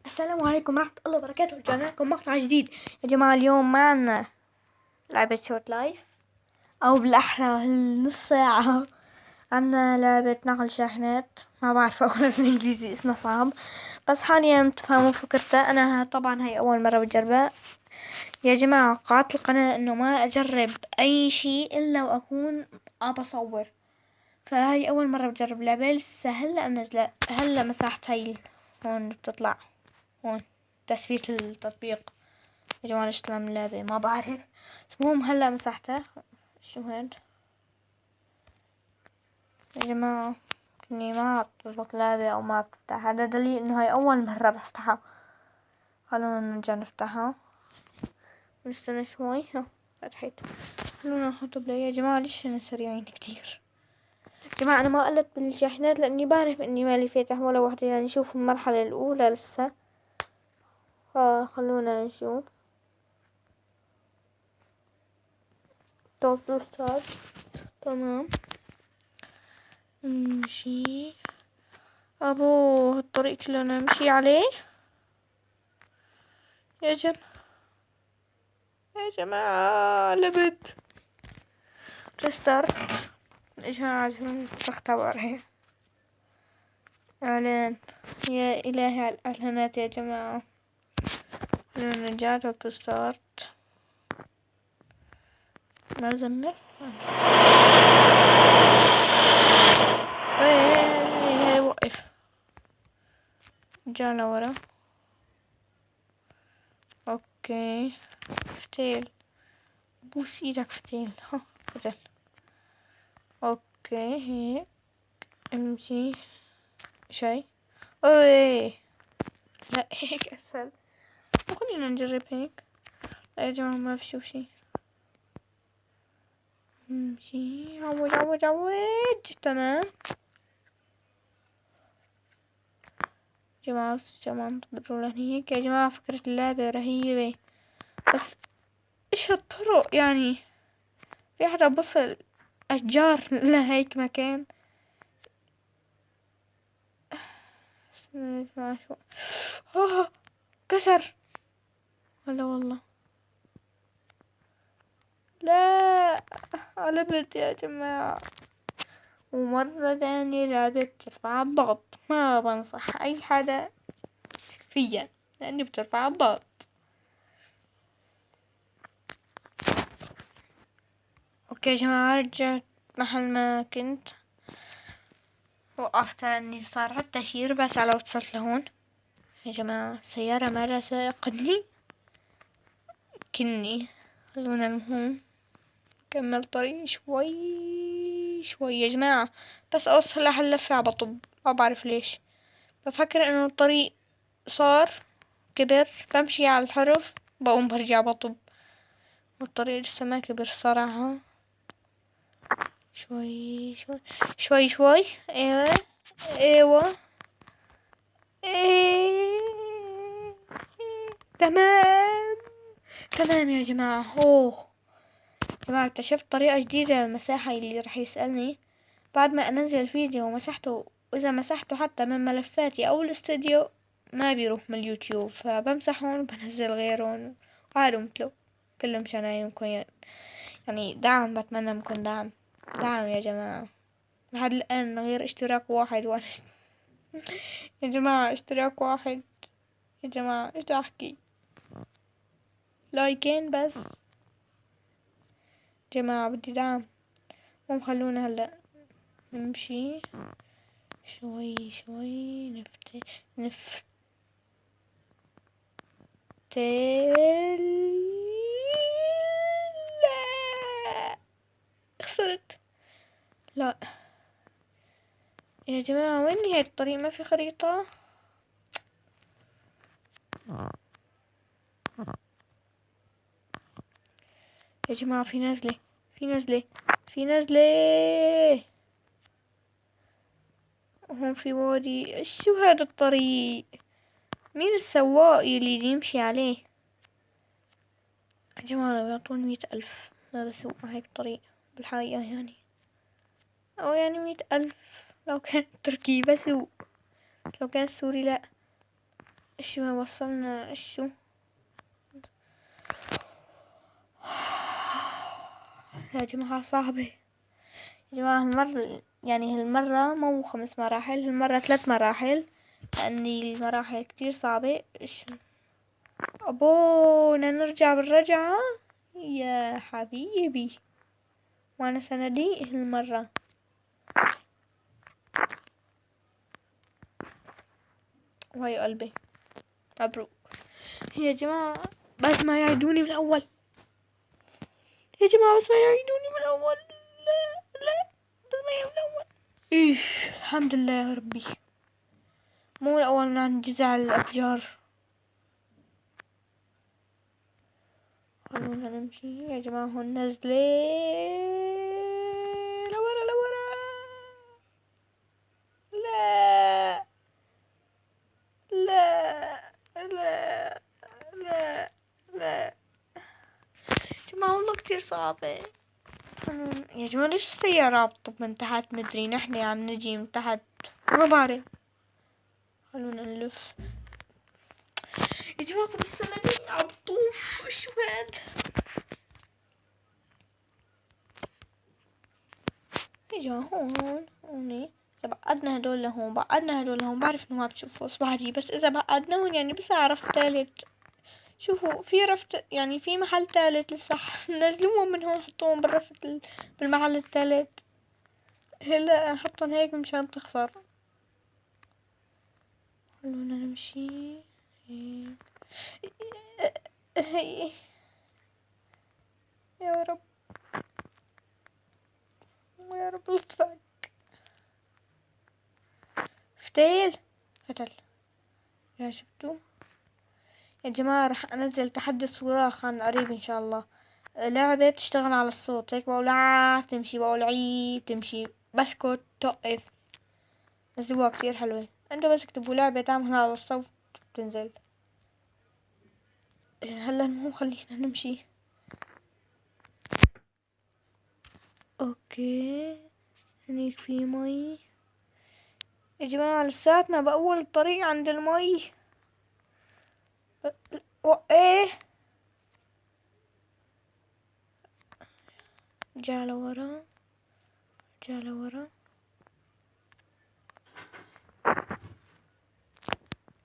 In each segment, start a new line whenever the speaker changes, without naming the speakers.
السلام عليكم ورحمة الله وبركاته. رجعنا لكم مقطع جديد يا جماعة. اليوم معنا لعبة شورت لايف، أو بالأحرى نص ساعة. عنا لعبة نقل شاحنات، ما بعرف أقولها بالإنجليزي، اسمها صعب بس حاليا تفهموا فكرتها. أنا طبعا هاي أول مرة بجربها يا جماعة. قاعدة القناة إنه ما أجرب أي شي إلا وأكون بصور، فهاي أول مرة بجرب لعبة. لسه هلا منزلة، هلا مسحت هاي هون بتطلع هون تثبيت التطبيق. يا جماعة ليش طلع من اللعبة ما بعرف، بس المهم هلا مسحتها. شو هاد يا جماعة؟ اني ما تزبط لعبة او ما بتفتح، هذا دليل انه هاي اول مرة بفتحها. خلونا نرجع نفتحها ونستنى شوي. فتحت. خلونا نحط بلاي. يا جماعة ليش انا سريعين كتير؟ يا جماعة انا ما قلت بالشاحنات لاني بعرف اني مالي فاتح ولا واحدة، يعني شوف المرحلة الاولى لسه. خلونا نشوف. توب ستارت. تمام. نمشي. ابو الطريق كله نمشي عليه. يا يا جماعة لبت ريستارت. يا جماعة عشان نستختبر هي اعلان. يا الهي على الاعلانات يا جماعة. نرجع تو ستارت. ما زلنا. هي وقف. رجعنا ورا. اوكي فتيل. بوس ايدك فتيل. فتل. اوكي هيك امشي شي. اوي لا هيك اسهل. خلينا نجرب هيك. لا يا جماعة ما في شي. امشي عوج عوج عوج. تمام جماعة. جماعة انتظروا لهني هيك. يا جماعة فكرة اللعبة رهيبة، بس ايش هالطرق يعني؟ في حدا بصل اشجار لهيك مكان؟ يا جماعة شو كسر ولا والله؟ لا قلبت يا جماعة. ومرة تانية لعبة بترفع الضغط، ما بنصح اي حدا فيا لاني بترفع الضغط. اوكي يا جماعة رجعت محل ما كنت. وقفت اني صار عد تشير بس على وصلت لهون. يا جماعة سيارة مرة ساقتني كني. خلونا المهم كمل طريق شوي شوي يا جماعة، بس اوصل لهاللفة بطب. ما بعرف ليش بفكر انه الطريق صار كبر، بمشي على الحرف بقوم برجع بطب، والطريق لسه ما كبر صراحة. شوي شوي شوي شوي. ايوه ايوه تمام تمام يا جماعة. اوه يا جماعة اكتشفت طريقة جديدة للمساحة اللي راح يسألني بعد ما انزل الفيديو ومسحته. واذا مسحته حتى من ملفاتي او الاستوديو ما بيروح من اليوتيوب، فبمسحهم وبنزل غيرهم وهذا مثله كله مشان يمكن يعني دعم. بتمنى منكم دعم يا جماعة. لحد الآن غير اشتراك واحد وانا يا جماعة اشتراك واحد. يا جماعة ايش بدي احكي؟ لايكين بس. جماعة بدي دعم. مو خلونا هلا نمشي شوي شوي. نفتل. لا خسرت. لا يا جماعة وين نهاية الطريق؟ ما في خريطة. يا جماعة في نزلة في نزلة في نزلة. هون في وادي. شو هذا الطريق؟ مين السواق اللي يمشي عليه؟ يا جماعة لو يعطوني 100,000 ما بسوق هاي الطريق بالحقيقة يعني، أو يعني 100,000 لو كان تركي بسوق، لو كان سوري لا. ايش ما وصلنا ايشو. يا جماعة صعبة يا جماعة، هالمرة يعني هالمرة مو 5 مراحل، هالمرة 3 مراحل، لأني المراحل كتير صعبة. ايش ابونا نرجع بالرجعة يا حبيبي، وانا سندي هالمرة. وهي قلبي مبروك يا جماعة، بس ما يعيدوني من الأول يا جماعة، بس ما يعيدوني من الأول. لا لا، بس ما يعيدوني من الأول. إيه الحمد لله يا ربي، مو الأول من عند جزع الأشجار. خلونا نمشي يا جماعة، هون نزلة لورا لورا. لا لا لا لا لا يا جماعة، والله كتير صعبة. يا جماعة ليش السيارة عم تطب من تحت؟ مدري نحن عم نجي من تحت، ما بعرف. خلونا نلف يا جماعة، طب السنة دي عم طوف شو هاد. يا جماعة هوني إذا بعدنا هدول لهون، بعدنا هدول لهون، بعرف انه ما بتشوفوا اصبعي، بس اذا بعدناهم يعني بس عرفت تالت. شوفوا في رفت يعني في محل تالت لسه نزلوهم من هون، حطوهم بالرفت بالمحل التالت. هلا حطهم هيك مشان تخسر. خلونا نمشي هيك. يا رب يا رب لطفك. فتيل فتل يا شفتوا يا جماعة، رح انزل تحدي صراخ عن قريب ان شاء الله. لعبة بتشتغل على الصوت، هيك بقول لا تمشي، بقول عي تمشي، بسكت توقف. نزلوها كتير حلوة، انتوا بس اكتبوا لعبة تعمل على الصوت بتنزل. هلا مو خلينا نمشي. اوكي هنيك في مي يا جماعة، لساتنا بأول الطريق عند المي. ايه جا لورا، جا لورا،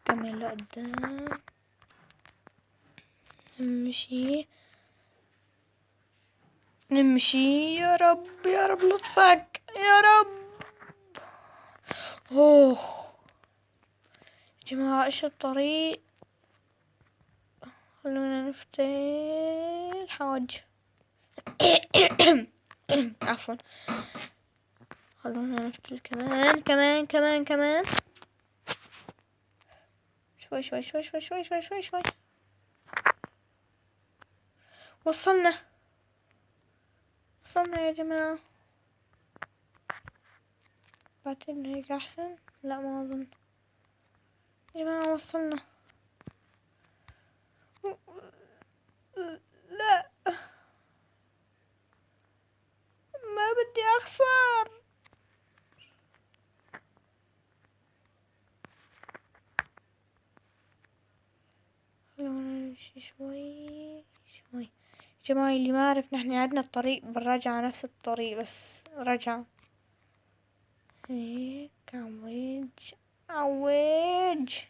كمل لقدام، نمشي نمشي. يا رب يا رب لطفك يا رب. اوه يا جماعة ايش الطريق. خلونا نفتح حواج عفوا. خلونا نفتح كمان كمان كمان كمان. شوي شوي شوي شوي شوي شوي شوي شوي. وصلنا وصلنا يا جماعة. بعتقد هيك احسن، لا ما اظن. يا جماعة وصلنا. لا ما بدي اخسر. خلونا نمشي شوي شوي يا جماعة. اللي ما عرف نحن عدنا الطريق بالرجعة نفس الطريق بس رجع هيك. عوج عوج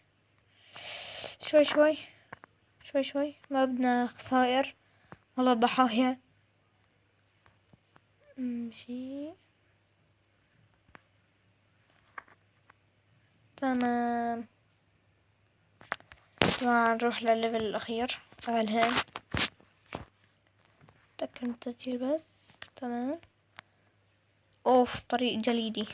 شوي شوي شوي شوي، ما بدنا خسائر ولا ضحايا. نمشي تمام. جماعة نروح للليفل الأخير الهام. تأكد من التسجيل بس. تمام. اوف طريق جليدي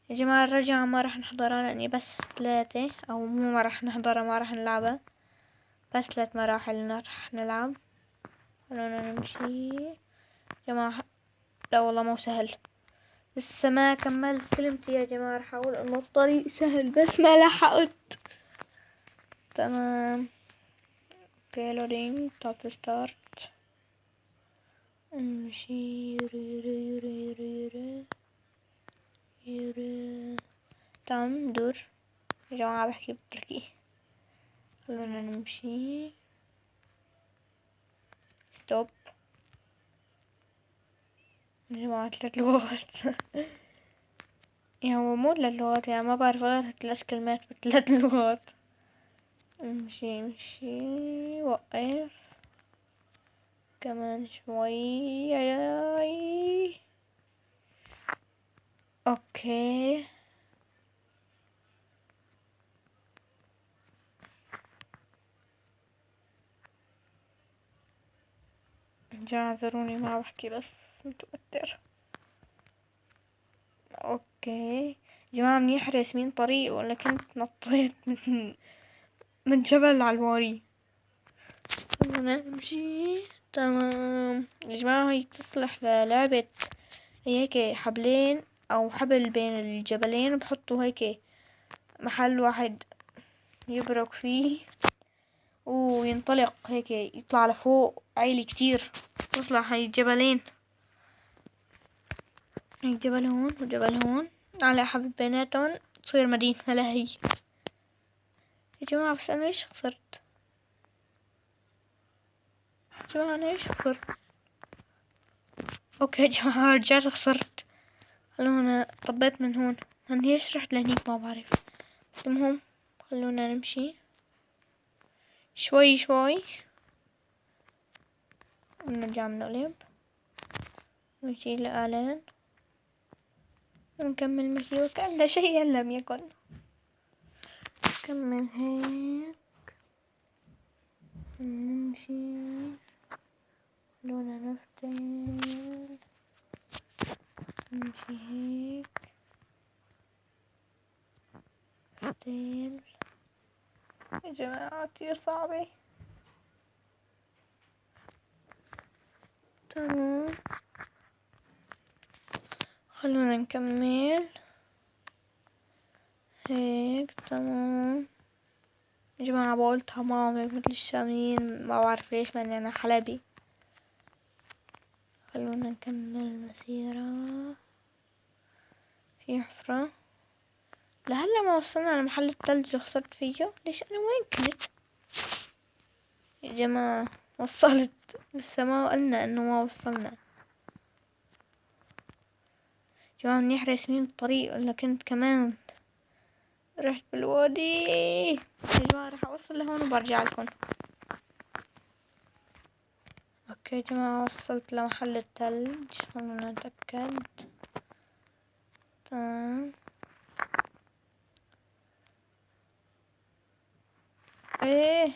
يا جماعة. الرجعة ما راح نحضرها لاني بس 3، او مو ما راح نحضرها، ما راح نلعبها، بس 3 مراحل راح نلعب. خلونا نمشي يا جماعة. لا والله مو سهل، لسه ما كملت كلمتي يا جماعة. راح اقول انه الطريق سهل بس ما لحقت. تمام. اوكي لودينج توب ستارت. نمشي تمام دور يا جماعة بحكي بالتركي. خلونا نمشي. ستوب يا جماعة 3 لغات. يعني هو مو 3 لغات، يعني ما بعرف غير 3 كلمات ب3 لغات. امشي وقف كمان شوي. اوكي جماعة اعذروني ما بحكي بس متوتر. اوكي جماعة منيح راسمين طريق ولا كنت نطيت من جبل على الواري. خلونا نمشي. تمام يا جماعة هي تصلح للعبة. هي هيك حبلين او حبل بين الجبلين وبحطوا هيك محل واحد يبرك فيه وينطلق هيك يطلع لفوق عالي كتير. تصلح هاي الجبلين، هاي جبل هون وجبل هون على حبل بيناتهم تصير مدينة ملاهي. يا جماعة بس انا ليش خسرت؟ يا جماعة انا ليش خسرت؟ اوكي يا جماعة رجعت خسرت. خلونا طبيت من هون. هن ليش رحت لهنيك ما بعرف. بس المهم خلونا نمشي شوي شوي ونرجع نقلب ونشيل الآلين ونكمل مشي وكأن شيئا لم يكن. نكمل هيك نمشي. خلونا نفتل نمشي هيك فتيل. يا جماعة كتير صعبة. تمام خلونا نكمل هيك. تمام يا جماعة بقول تمام هيك مثل الشاميين ما بعرف ليش ماني انا حلبي. خلونا نكمل المسيرة. في حفرة لهلا ما وصلنا لمحل التلج اللي خسرت فيه. ليش انا وين كنت يا جماعة؟ وصلت لسه ما قلنا انه ما وصلنا. يا جماعة منيح راسمين الطريق ولا كنت كمان رحت بالوادي. يا جماعة راح اوصل لهون وبرجع لكم. اوكي يا جماعة وصلت لمحل التلج. خلونا نتأكد. تمام ايه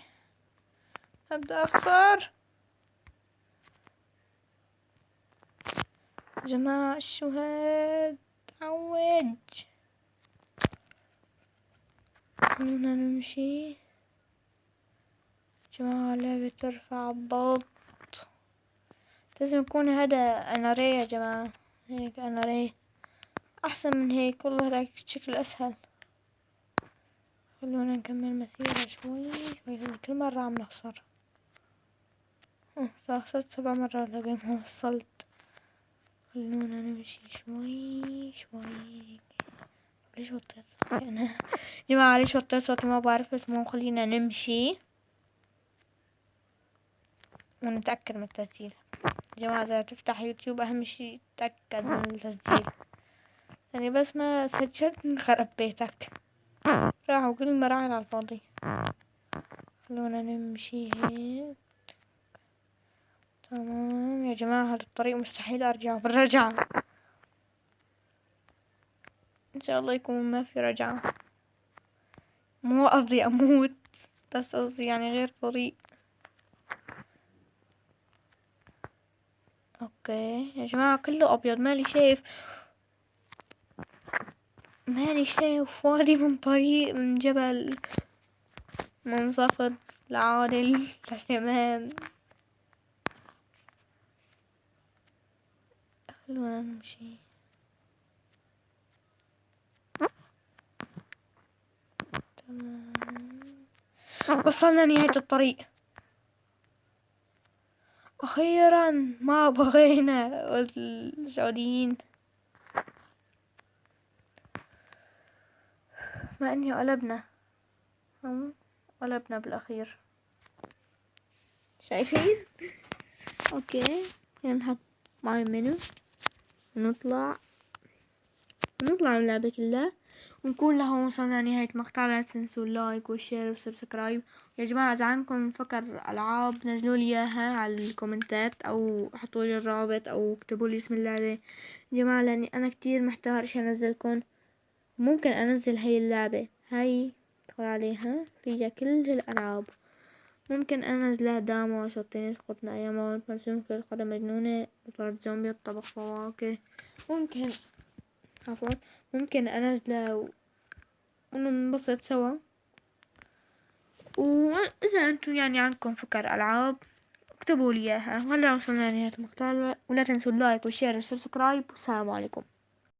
ابدأ اخسر. يا جماعة شو هاد عوج. خلونا نمشي. يا جماعة لعبة ترفع الضغط. لازم يكون هذا انا ري يا جماعة. هيك انا ري احسن من هيك والله. رايك شكل اسهل. خلونا نكمل مسيرة شوي شوي. كل مرة عم نخسر. صار خسرت 7 مرات لبين ما وصلت. خلونا نمشي شوي شوي. ليش وطيت صوتي انا؟ جماعة ليش وطيت صوتي ما بعرف. بس مو خلينا نمشي ونتأكد من التسجيل. جماعة إذا تفتح يوتيوب أهم شي تأكد من التسجيل. يعني بس ما سجلت نخرب بيتك. راحوا كل المراحل على الفاضي. خلونا نمشي هيك. تمام يا جماعة هذا الطريق مستحيل أرجع بالرجعة. إن شاء الله يكون ما في رجعة. مو قصدي أموت بس قصدي يعني غير طريق. اوكي يا جماعة كله ابيض ماني شايف وادي من طريق من جبل منخفض لعادل لسمان. خلونا نمشي. تمام وصلنا نهاية الطريق اخيرا. ما بغينا السعوديين. ما اني قلبنا قلبنا بالاخير، شايفين؟ اوكي، خلينا نحط ماي منو ونطلع من اللعبة كلها، ونكون لهون وصلنا لنهاية المقطع. لا تنسوا اللايك والشير والسبسكرايب. يا جماعة اذا عندكم فكر العاب نزلوا لي اياها على الكومنتات او حطوا لي الرابط او اكتبوا لي اسم اللعبة يا جماعة، لاني انا كتير محتار ايش انزلكم. ممكن انزل هاي اللعبة، هاي ادخل عليها فيها كل الالعاب. ممكن انزلها داما شطين قطنا ايام مرسوم في القدم مجنونة صارت زومبي الطبخ فواكه. ممكن عفوا ممكن انزله وننبسط سوا. واذا انتم يعني عندكم فكر العاب اكتبوا لي اياها. وهلا وصلنا لنهاية المقطع، ولا تنسوا اللايك والشير والسبسكرايب، والسلام عليكم.